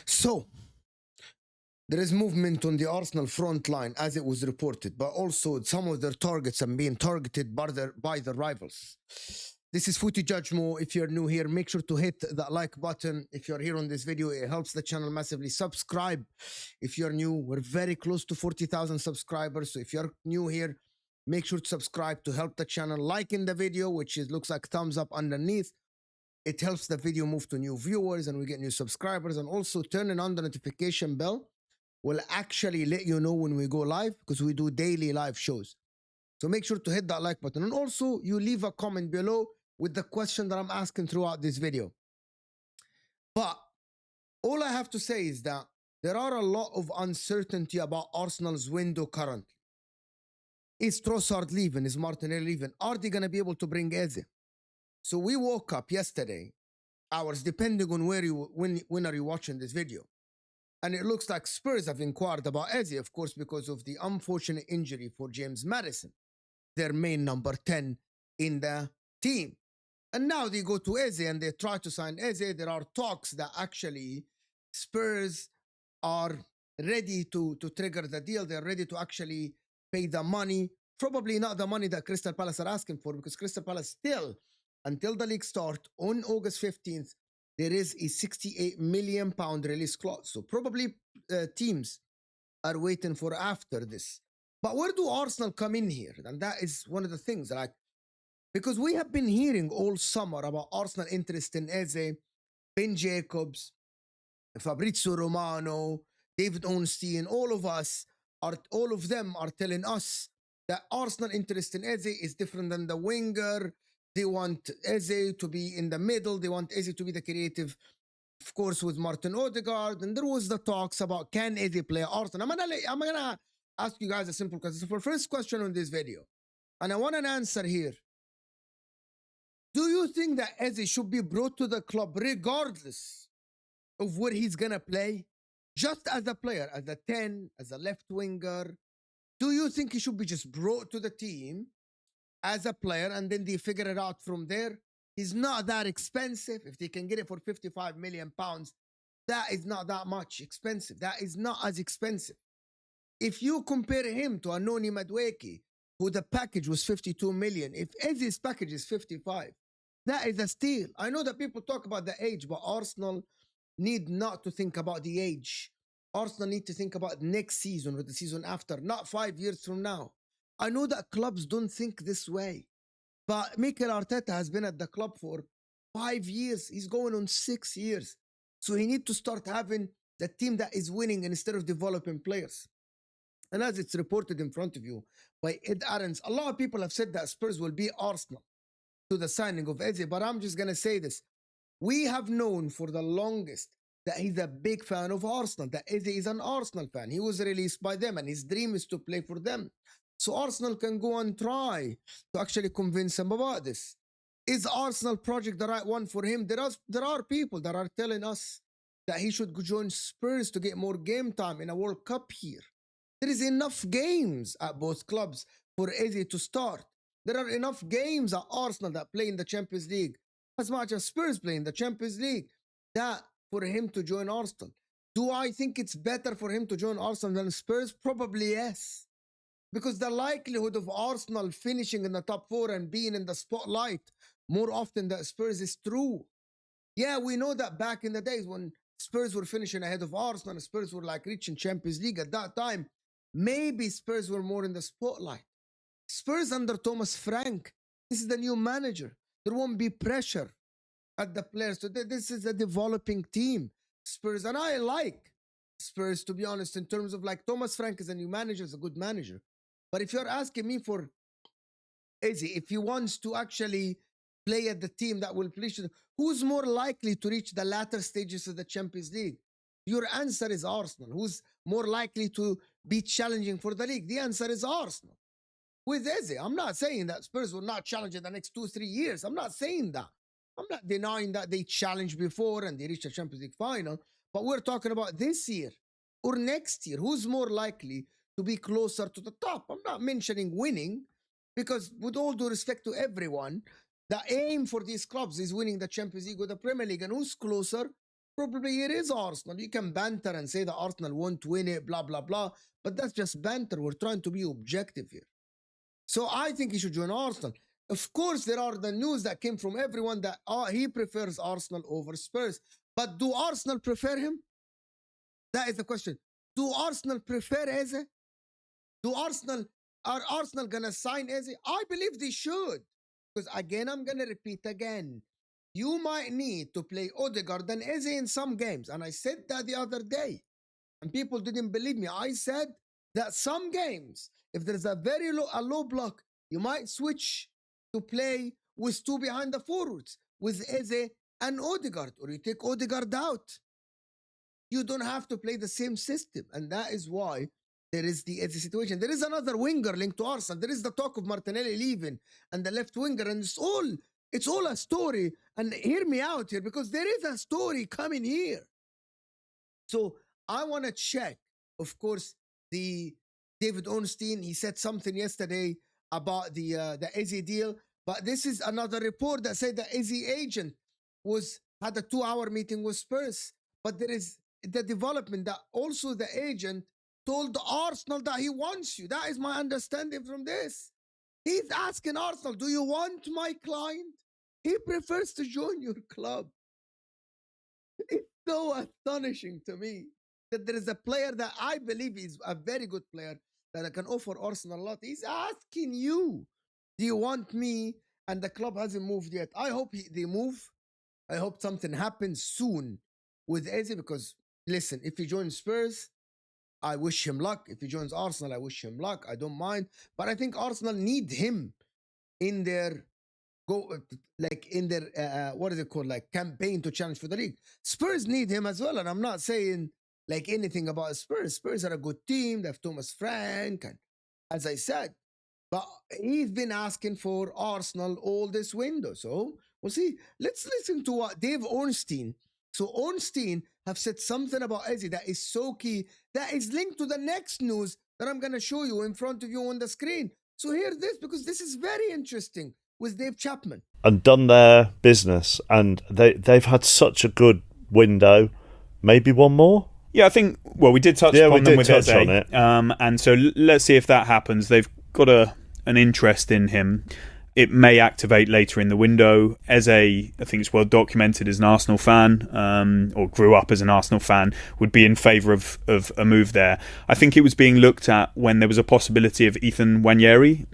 So, there is movement on the Arsenal front line as it was reported, but also some of their targets are being targeted by the rivals. This is Footy Judgmo. If you're new here, make sure to hit that like button. If you're here on this video, it helps the channel massively. Subscribe if you're new. We're very close to 40,000 subscribers. So if you're new here, make sure to subscribe to help the channel. Liking the video, which looks like thumbs up underneath. It helps the video move to new viewers and we get new subscribers. And also turning on the notification bell will actually let you know when we go live, because we do daily live shows. So make sure to hit that like button. And also you leave a comment below with the question that I'm asking throughout this video. But all I have to say is that there are a lot of uncertainty about Arsenal's window currently. Is Trossard leaving? Is Martinelli leaving? Are they going to be able to bring Eze? So we woke up yesterday, hours, depending on when are you watching this video. And it looks like Spurs have inquired about Eze, of course, because of the unfortunate injury for James Maddison, their main number 10 in the team. And now they go to Eze and they try to sign Eze. There are talks that actually Spurs are ready to trigger the deal. They're ready to actually pay the money. Probably not the money that Crystal Palace are asking for, because Crystal Palace still, until the league start on August 15th, there is a £68 million release clause. So probably teams are waiting for after this. But where do Arsenal come in here? And that is one of the things, like, because we have been hearing all summer about Arsenal interest in Eze, Ben Jacobs, Fabrizio Romano, David Ornstein, all of them are telling us that Arsenal interest in Eze is different than the winger. They want Eze to be in the middle. They want Eze to be the creative, of course, with Martin Odegaard. And there was the talks about, can Eze play Arsenal? I'm gonna ask you guys a simple question. It's the first question on this video, and I want an answer here. Do you think that Eze should be brought to the club regardless of where he's gonna play? Just as a player, as a 10, as a left winger, do you think he should be just brought to the team as a player and then they figure it out from there? He's not that expensive. If they can get it for £55 million, that is not that much expensive. That is not as expensive. If you compare him to Anoni Madueke, who the package was 52 million, if Eze's package is 55, that is a steal. I know that people talk about the age, but Arsenal need not to think about the age. Arsenal need to think about next season or the season after, not 5 years from now. I know that clubs don't think this way, but Mikel Arteta has been at the club for 5 years. He's going on 6 years. So he needs to start having the team that is winning instead of developing players. And as it's reported in front of you by Ed Aarons, a lot of people have said that Spurs will beat Arsenal to the signing of Eze, but I'm just going to say this. We have known for the longest that he's a big fan of Arsenal, that Eze is an Arsenal fan. He was released by them and his dream is to play for them. So Arsenal can go and try to actually convince him about this. Is Arsenal project the right one for him? There are people that are telling us that he should join Spurs to get more game time in a World Cup here. There is enough games at both clubs for Eze to start. There are enough games at Arsenal that play in the Champions League, as much as Spurs play in the Champions League, that for him to join Arsenal. Do I think it's better for him to join Arsenal than Spurs? Probably yes. Because the likelihood of Arsenal finishing in the top 4 and being in the spotlight more often than Spurs is true. Yeah, we know that back in the days when Spurs were finishing ahead of Arsenal and Spurs were like reaching Champions League at that time, maybe Spurs were more in the spotlight. Spurs under Thomas Frank, this is the new manager. There won't be pressure at the players. So this is a developing team, Spurs. And I like Spurs, to be honest, in terms of like Thomas Frank is a new manager, is a good manager. But if you're asking me for Eze, if he wants to actually play at the team that will play, who's more likely to reach the latter stages of the Champions League? Your answer is Arsenal. Who's more likely to be challenging for the league? The answer is Arsenal. With Eze, I'm not saying that Spurs will not challenge in the next 2-3 years. I'm not saying that. I'm not denying that they challenged before and they reached the Champions League final. But we're talking about this year or next year. Who's more likely to be closer to the top? I'm not mentioning winning, because with all due respect to everyone, the aim for these clubs is winning the Champions League or the Premier League. And who's closer? probably it is Arsenal. You can banter and say that Arsenal won't win it, blah, blah, blah. But that's just banter. We're trying to be objective here. So I think he should join Arsenal. Of course, there are the news that came from everyone that he prefers Arsenal over Spurs. But do Arsenal prefer him? That is the question. Do Arsenal prefer Eze? Are Arsenal gonna sign Eze? I believe they should. Because again, I'm gonna repeat again. You might need to play Odegaard and Eze in some games. And I said that the other day. And people didn't believe me. I said that some games, if there's a low block, you might switch to play with two behind the forwards, with Eze and Odegaard, or you take Odegaard out. You don't have to play the same system. And that is why there is the Eze situation. There is another winger linked to Arsenal. There is the talk of Martinelli leaving and the left winger, and it's all a story. And hear me out here, because there is a story coming here. So I want to check, of course, the David Ornstein. He said something yesterday about the Eze deal, but this is another report that said the Eze agent had a 2-hour meeting with Spurs. But there is the development that also the agent told Arsenal that he wants you. That is my understanding from this. He's asking Arsenal, do you want my client? He prefers to join your club. It's so astonishing to me that there is a player that I believe is a very good player that can offer Arsenal a lot. He's asking you, do you want me? And the club hasn't moved yet. I hope they move. I hope something happens soon with Eze, because, listen, if he joins Spurs, I wish him luck. If he joins Arsenal, I wish him luck. I don't mind. But I think Arsenal need him in their what is it called, like campaign to challenge for the league. Spurs need him as well, and I'm not saying like anything about Spurs. Spurs are a good team. They have Thomas Frank, and as I said, but he's been asking for Arsenal all this window. So we'll see. Let's listen to what Dave Ornstein. So Ornstein have said something about Eze that is so key, that is linked to the next news that I'm going to show you in front of you on the screen. So hear this, because this is very interesting with Dave Chapman. And done their business, and they've had such a good window. Maybe one more? Yeah, I think, well, we did touch upon them with Eze. On it. And so let's see if that happens. They've got an interest in him. It may activate later in the window. Eze, I think it's well documented as an Arsenal fan, or grew up as an Arsenal fan, would be in favour of a move there. I think it was being looked at when there was a possibility of Ethan Nwaneri,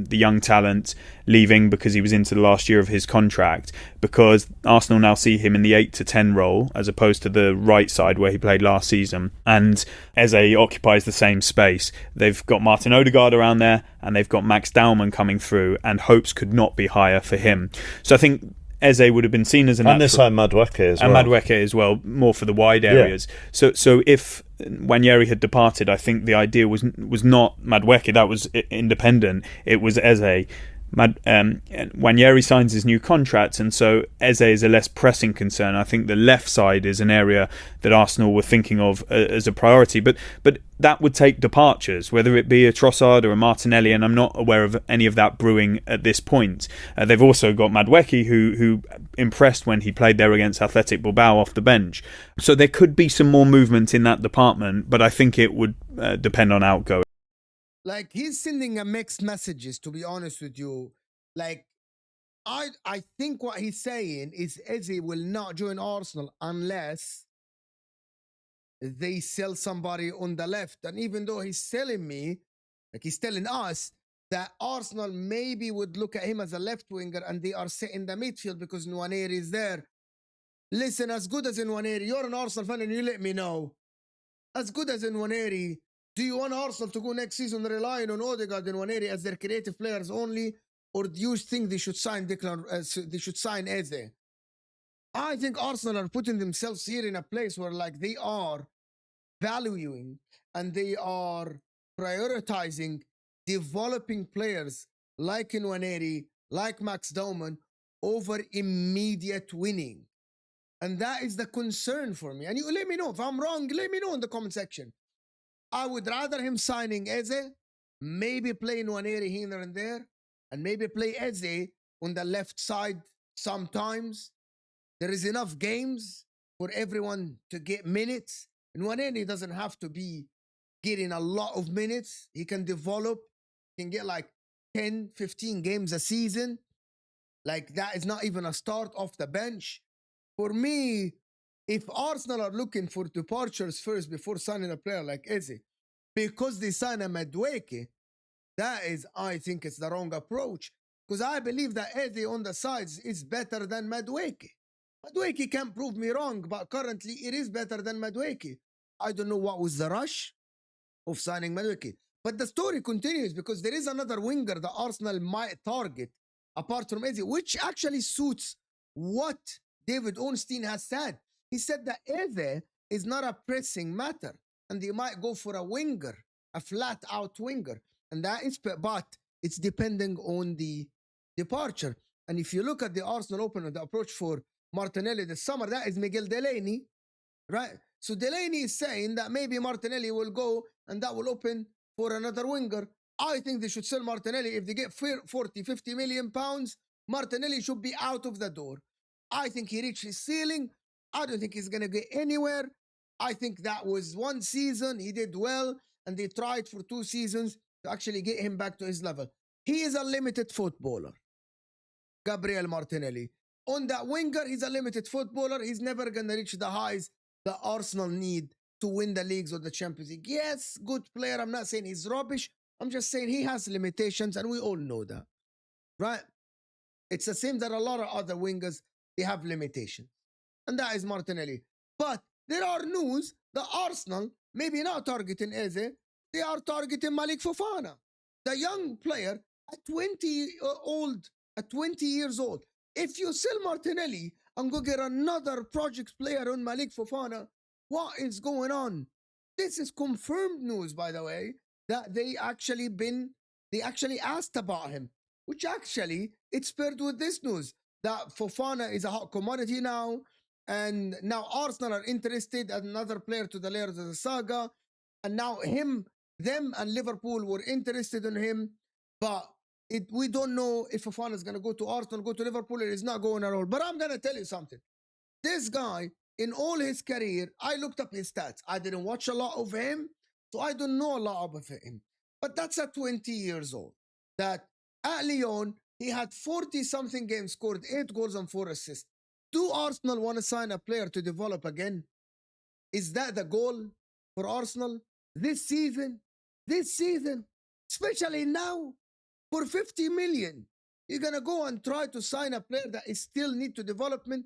the young talent, leaving because he was into the last year of his contract, because Arsenal now see him in the 8 to 10 role as opposed to the right side where he played last season, and Eze occupies the same space. They've got Martin Odegaard around there, and they've got Max Dowman coming through, and hopes could not be higher for him. So I think Eze would have been seen as a natural... And this time Madueke as well. And Madueke as well, more for the wide areas. Yeah. So if Nwaneri had departed, I think the idea was not Madueke, that was independent. It was Eze. Nwaneri signs his new contract, and so Eze is a less pressing concern. I think the left side is an area that Arsenal were thinking of as a priority, but that would take departures, whether it be a Trossard or a Martinelli, and I'm not aware of any of that brewing at this point. They've also got Madueke, who impressed when he played there against Athletic Bilbao off the bench. So there could be some more movement in that department, but I think it would depend on outgoing. Like, he's sending a mixed messages, to be honest with you. Like, I think what he's saying is Eze will not join Arsenal unless they sell somebody on the left. And even though he's selling me, like he's telling us, that Arsenal maybe would look at him as a left winger and they are set in the midfield because Nwaneri is there. Listen, as good as Nwaneri, you're an Arsenal fan and you let me know. As good as Nwaneri, do you want Arsenal to go next season relying on Odegaard and Nwaneri as their creative players only, or do you think they should sign Eze? I think Arsenal are putting themselves here in a place where, like, they are valuing and they are prioritizing developing players like Nwaneri, like Max Dowman, over immediate winning. And that is the concern for me. And you let me know if I'm wrong. Let me know in the comment section. I would rather him signing Eze, maybe play Nwaneri here and there, and maybe play Eze on the left side sometimes. There is enough games for everyone to get minutes. And Wanene doesn't have to be getting a lot of minutes. He can develop, he can get like 10, 15 games a season. Like that is not even a start off the bench. For me, if Arsenal are looking for departures first before signing a player like Eze, because they sign a Madueke, that is, I think it's the wrong approach. Because I believe that Eze on the sides is better than Madueke. Madueke can prove me wrong, but currently it is better than Madueke. I don't know what was the rush of signing Madueke. But the story continues because there is another winger that Arsenal might target apart from Eze, which actually suits what David Ornstein has said. He said that Eze is not a pressing matter and they might go for a winger, a flat out winger. And that is, but it's depending on the departure. And if you look at the Arsenal opener, the approach for Martinelli this summer, that is Miguel Delaney, right? So Delaney is saying that maybe Martinelli will go and that will open for another winger. I think they should sell Martinelli. If they get 40, 50 million pounds, Martinelli should be out of the door. I think he reached his ceiling. I don't think he's going to get anywhere. I think that was one season. He did well, and they tried for 2 seasons to actually get him back to his level. He is a limited footballer, Gabriel Martinelli. On that winger, he's a limited footballer. He's never going to reach the highs that Arsenal need to win the leagues or the Champions League. Yes, good player. I'm not saying he's rubbish. I'm just saying he has limitations, and we all know that, right? It's the same that a lot of other wingers, they have limitations. And that is Martinelli. But there are news that Arsenal, maybe not targeting Eze, they are targeting Malik Fofana, the young player at 20 years old. If you sell Martinelli and go get another project player on Malik Fofana, what is going on? This is confirmed news, by the way, that they actually asked about him, which actually it's paired with this news that Fofana is a hot commodity now, and now Arsenal are interested in another player to the layers of the saga, and now them and Liverpool were interested in him, but we don't know if Fofana is going to go to Arsenal, go to Liverpool, it is not going at all. But I'm going to tell you something. This guy, in all his career, I looked up his stats. I didn't watch a lot of him, so I don't know a lot about him. But that's at 20 years old. That at Lyon, he had 40-something games, scored 8 goals and 4 assists. Do Arsenal want to sign a player to develop again? Is that the goal for Arsenal this season? This season, especially now, for 50 million, you're going to go and try to sign a player that is still need to development?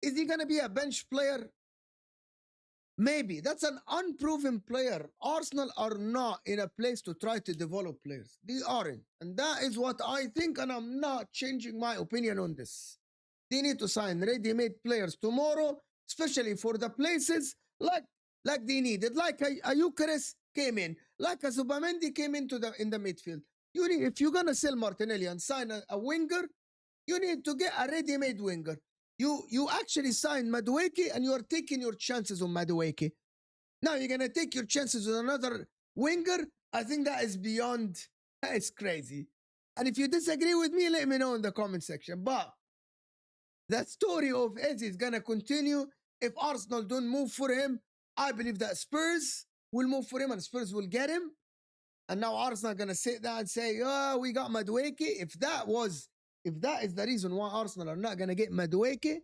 Is he going to be a bench player? Maybe. That's an unproven player. Arsenal are not in a place to try to develop players. They aren't. And that is what I think, and I'm not changing my opinion on this. They need to sign ready-made players tomorrow, especially for the places like they needed. Like a Gyökeres came in. Like a Zubamendi came in the midfield. If you're going to sell Martinelli and sign a winger, you need to get a ready-made winger. You actually signed Madueke and you are taking your chances on Madueke. Now you're going to take your chances on another winger. I think that is that is crazy. And if you disagree with me, let me know in the comment section. But that story of Eze is going to continue. If Arsenal don't move for him, I believe that Spurs will move for him and Spurs will get him. And now Arsenal going to sit there and say, oh, we got Madueke. If that is the reason why Arsenal are not going to get Madueke,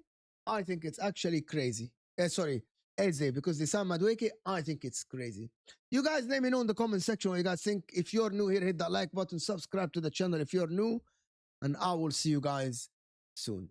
I think it's actually crazy. Eze, because they signed Madueke, I think it's crazy. You guys let me know in the comment section what you guys think. If you're new here, hit that like button, subscribe to the channel if you're new, and I will see you guys soon.